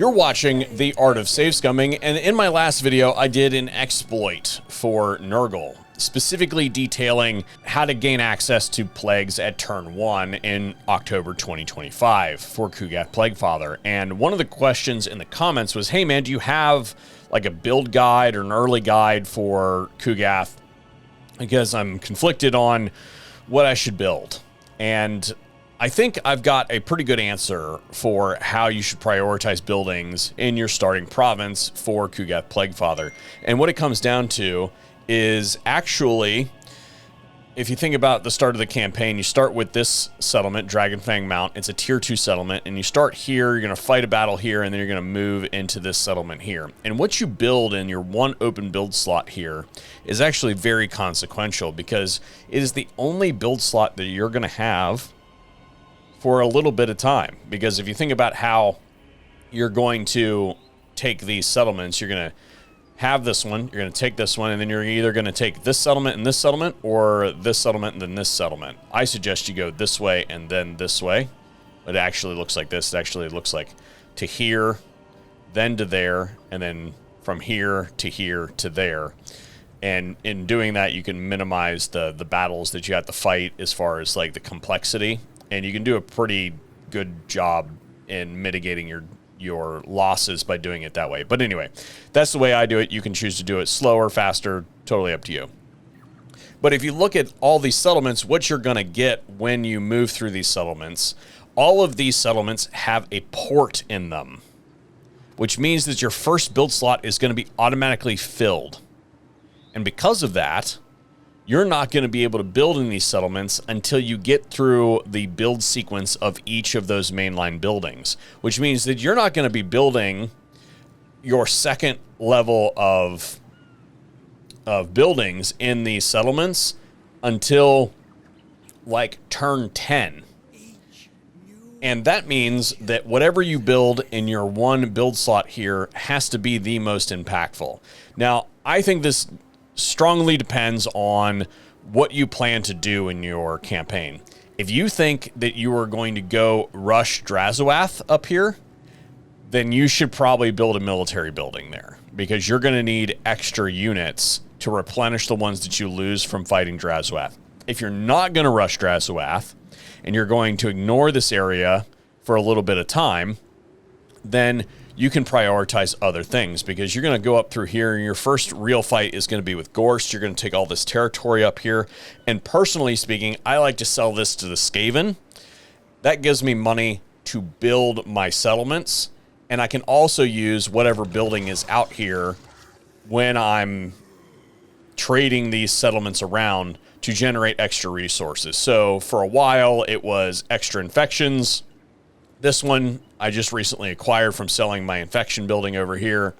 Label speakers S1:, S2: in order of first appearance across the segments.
S1: You're watching The Art of Save Scumming, and in my last video, I did an exploit for Nurgle, specifically detailing how to gain access to plagues at turn 1 in October 2025 for Ku'Gath Plaguefather. And one of the questions in the comments was, hey man, do you have like a build guide or an early guide for Ku'Gath? Because I'm conflicted on what I should build. And I think I've got a pretty good answer for how you should prioritize buildings in your starting province for Ku'Gath Plaguefather. And what it comes down to is actually, if you think about the start of the campaign, you start with this settlement, Dragonfang Mount. It's a tier 2 settlement, and you start here, you're going to fight a battle here, and then you're going to move into this settlement here. And what you build in your one open build slot here is actually very consequential, because it is the only build slot that you're going to have for a little bit of time. Because if you think about how you're going to take these settlements, you're going to have this one, you're going to take this one, and then you're either going to take this settlement and this settlement, or this settlement and then this settlement. I suggest you go this way and then this way. It actually looks like this. It actually looks like to here, then to there, and then from here to there. And in doing that, you can minimize the battles that you have to fight as far as like the complexity. And you can do a pretty good job in mitigating your losses by doing it that way. But anyway, that's the way I do it. You can choose to do it slower, faster, totally up to you. But if you look at all these settlements, what you're going to get when you move through these settlements, all of these settlements have a port in them, which means that your first build slot is going to be automatically filled. And because of that, you're not going to be able to build in these settlements until you get through the build sequence of each of those mainline buildings, which means that you're not going to be building your second level of buildings in these settlements until like turn 10. And that means that whatever you build in your one build slot here has to be the most impactful. Now, I think this strongly depends on what you plan to do in your campaign. If you think that you are going to go rush Drazoath up here, then you should probably build a military building there, because you're going to need extra units to replenish the ones that you lose from fighting Drazoath. If you're not going to rush Drazoath and you're going to ignore this area for a little bit of time, then you can prioritize other things, because you're going to go up through here and your first real fight is going to be with Gorst. You're going to take all this territory up here. And personally speaking, I like to sell this to the Skaven. That gives me money to build my settlements. And I can also use whatever building is out here when I'm trading these settlements around to generate extra resources. So for a while, it was extra infections. This one I just recently acquired from selling my infection building over here.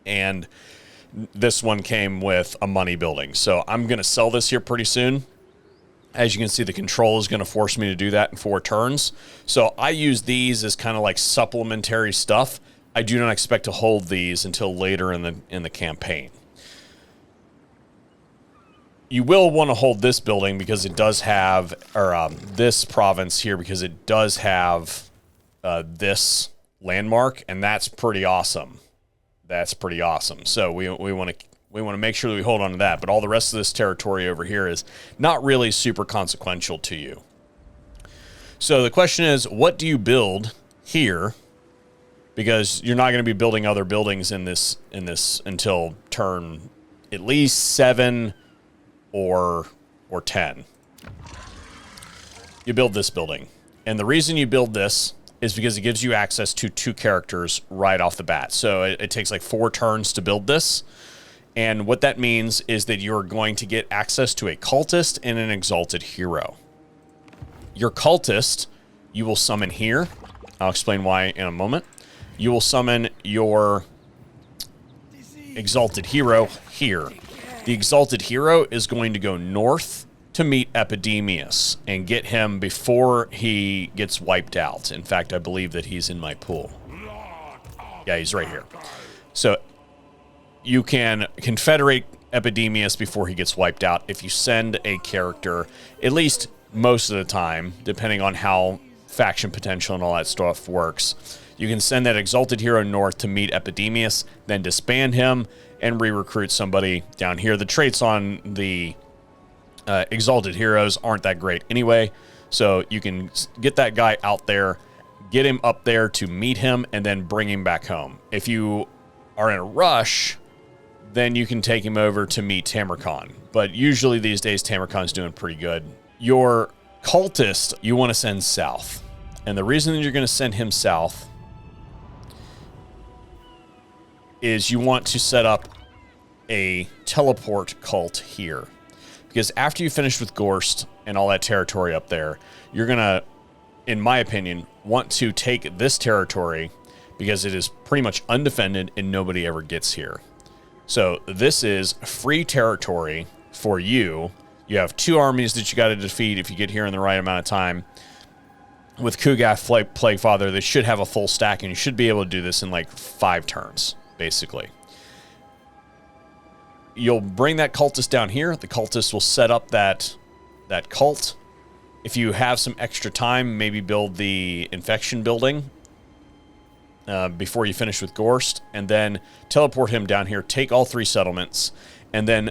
S1: And this one came with a money building. So I'm going to sell this here pretty soon. As you can see, the control is going to force me to do that in 4 turns. So I use these as kind of like supplementary stuff. I do not expect to hold these until later in the campaign. You will want to hold this building because it does have, or this province here, because it does have this landmark, and that's pretty awesome. That's pretty awesome. So we want to make sure that we hold on to that. But all the rest of this territory over here is not really super consequential to you. So the question is, what do you build here? Because you're not going to be building other buildings in this until turn at least 7 or 10. You build this building. And the reason you build this is because it gives you access to 2 characters right off the bat. So it takes like 4 turns to build this. And what that means is that you're going to get access to a cultist and an exalted hero. Your cultist, you will summon here. I'll explain why in a moment. You will summon your exalted hero here. The exalted hero is going to go north to meet Epidemius and get him before he gets wiped out. In fact, I believe that he's in my pool. Yeah, he's right here. So you can confederate Epidemius before he gets wiped out if you send a character, at least most of the time, depending on how faction potential and all that stuff works. You can send that Exalted Hero north to meet Epidemius, then disband him and re-recruit somebody down here. The traits on the Exalted Heroes aren't that great anyway, so you can get that guy out there, get him up there to meet him, and then bring him back home. If you are in a rush, then you can take him over to meet Tamarcon. But usually these days, Tamarcon's doing pretty good. Your cultist, you want to send south. And the reason that you're going to send him south is you want to set up a teleport cult here. Because after you finish with Gorst and all that territory up there, you're going to, in my opinion, want to take this territory because it is pretty much undefended and nobody ever gets here. So this is free territory for you. You have 2 armies that you got to defeat if you get here in the right amount of time. With Ku'Gath Plaguefather, they should have a full stack, and you should be able to do this in like 5 turns, basically. You'll bring that cultist down here. The cultist will set up that cult. If you have some extra time, maybe build the infection building before you finish with Gorst, and then teleport him down here, take all 3 settlements, and then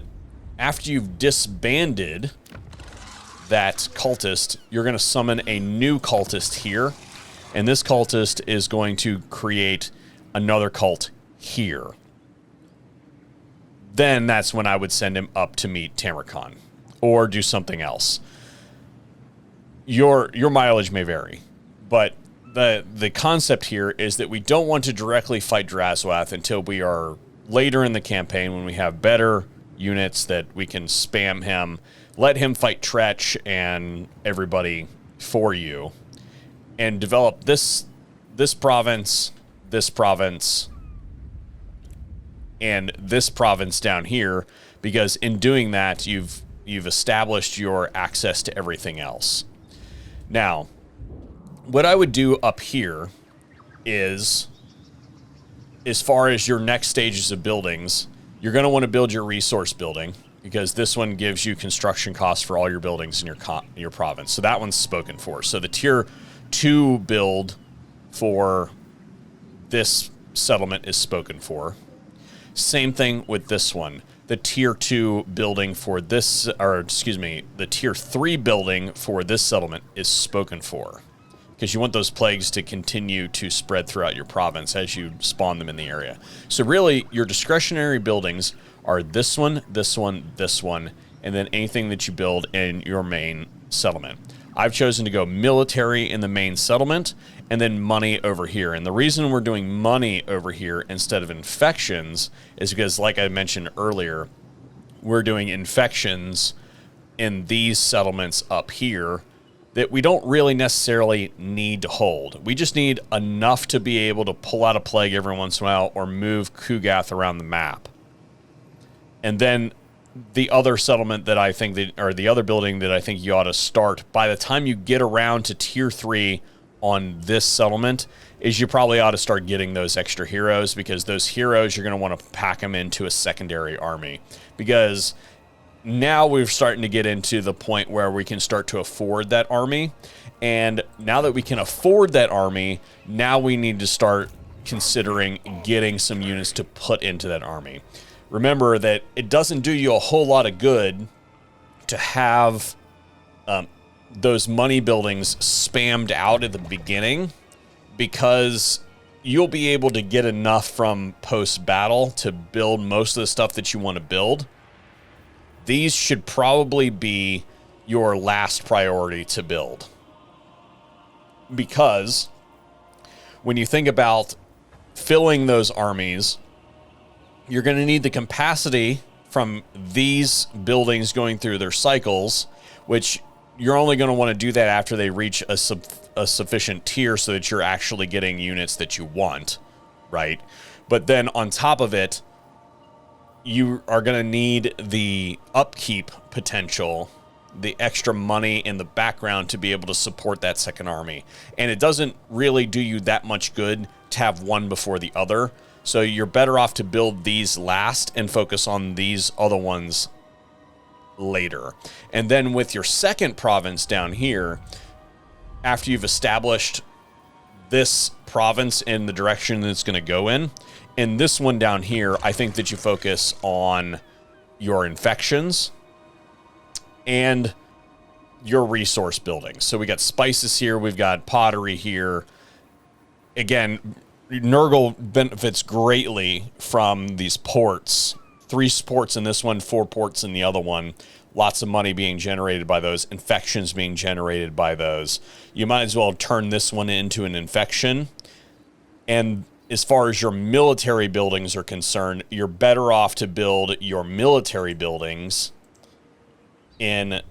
S1: after you've disbanded that cultist, you're going to summon a new cultist here, and this cultist is going to create another cult here. Then that's when I would send him up to meet Tamarcon or do something else. Your mileage may vary, but the concept here is that we don't want to directly fight Drazwath until we are later in the campaign when we have better units that we can spam him, let him fight Tretch and everybody for you, and develop this province, and this province down here, because in doing that, you've established your access to everything else. Now, what I would do up here is, as far as your next stages of buildings, you're going to want to build your resource building, because this one gives you construction costs for all your buildings in your province. So that one's spoken for. So the tier 2 build for this settlement is spoken for. Same thing with this one. The tier 2 building for this, or excuse me, the tier 3 building for this settlement is spoken for, because you want those plagues to continue to spread throughout your province as you spawn them in the area. So really, your discretionary buildings are this one, this one, this one, and then anything that you build in your main settlement. I've chosen to go military in the main settlement and then money over here. And the reason we're doing money over here instead of infections is because, like I mentioned earlier, we're doing infections in these settlements up here that we don't really necessarily need to hold. We just need enough to be able to pull out a plague every once in a while or move Ku'Gath around the map. And then the other settlement that I think that, or the other building that I think you ought to start by the time you get around to tier 3 on this settlement is you probably ought to start getting those extra heroes, because those heroes, you're going to want to pack them into a secondary army, because now we're starting to get into the point where we can start to afford that army. And now that we can afford that army, now we need to start considering getting some units to put into that army. Remember that it doesn't do you a whole lot of good to have those money buildings spammed out at the beginning, because you'll be able to get enough from post-battle to build most of the stuff that you want to build. These should probably be your last priority to build, because when you think about filling those armies, you're going to need the capacity from these buildings going through their cycles, which you're only going to want to do that after they reach a sufficient tier so that you're actually getting units that you want, right? But then on top of it, you are going to need the upkeep potential, the extra money in the background to be able to support that second army. And it doesn't really do you that much good to have one before the other. So you're better off to build these last and focus on these other ones later. And then with your second province down here, after you've established this province in the direction that it's going to go in. And this one down here, I think that you focus on your infections and your resource building. So we got spices here, we've got pottery here. Again, Nurgle benefits greatly from these ports. 3 ports in this one, 4 ports in the other one. Lots of money being generated by those, infections being generated by those. You might as well turn this one into an infection. And as far as your military buildings are concerned, you're better off to build your military buildings in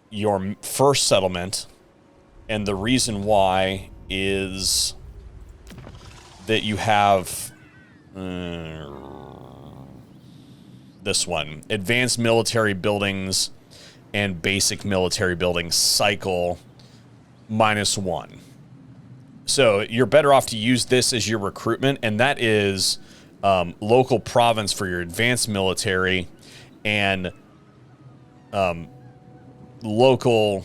S1: your first settlement. And the reason why is that you have this one, advanced military buildings and basic military buildings cycle -1. So you're better off to use this as your recruitment, and that is local province for your advanced military and local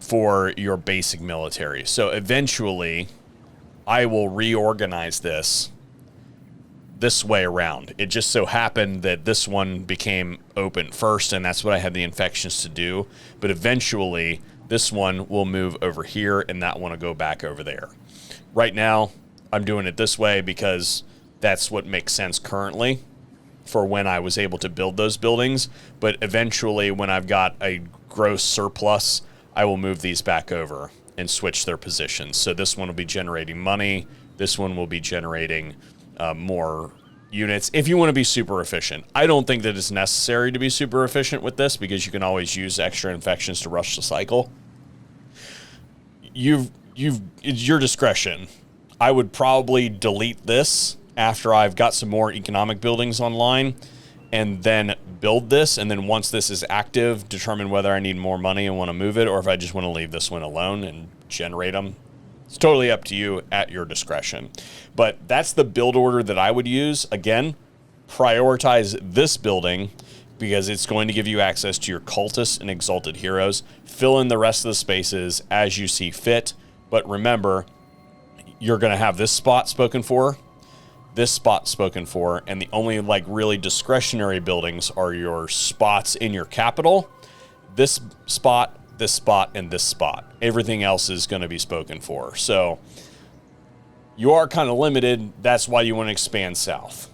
S1: for your basic military. So eventually I will reorganize this way around. It just so happened that this one became open first, and that's what I had the infections to do. But eventually this one will move over here and that one will go back over there. Right now I'm doing it this way because that's what makes sense currently for when I was able to build those buildings. But eventually when I've got a gross surplus, I will move these back over and switch their positions. So this one will be generating money. This one will be generating more units if you want to be super efficient. I don't think that it's necessary to be super efficient with this because you can always use extra infections to rush the cycle. It's your discretion. I would probably delete this after I've got some more economic buildings online and then build this. And then once this is active, determine whether I need more money and want to move it, or if I just want to leave this one alone and generate them. It's totally up to you at your discretion. But that's the build order that I would use. Again, prioritize this building because it's going to give you access to your cultists and exalted heroes. Fill in the rest of the spaces as you see fit. But remember, you're going to have this spot spoken for, this spot spoken for, and the only like really discretionary buildings are your spots in your capital. This spot, and this spot. Everything else is going to be spoken for. So you are kind of limited. That's why you want to expand south.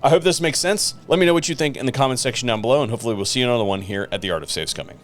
S1: I hope this makes sense. Let me know what you think in the comment section down below, and hopefully we'll see you another one here at the Art of Save Scumming.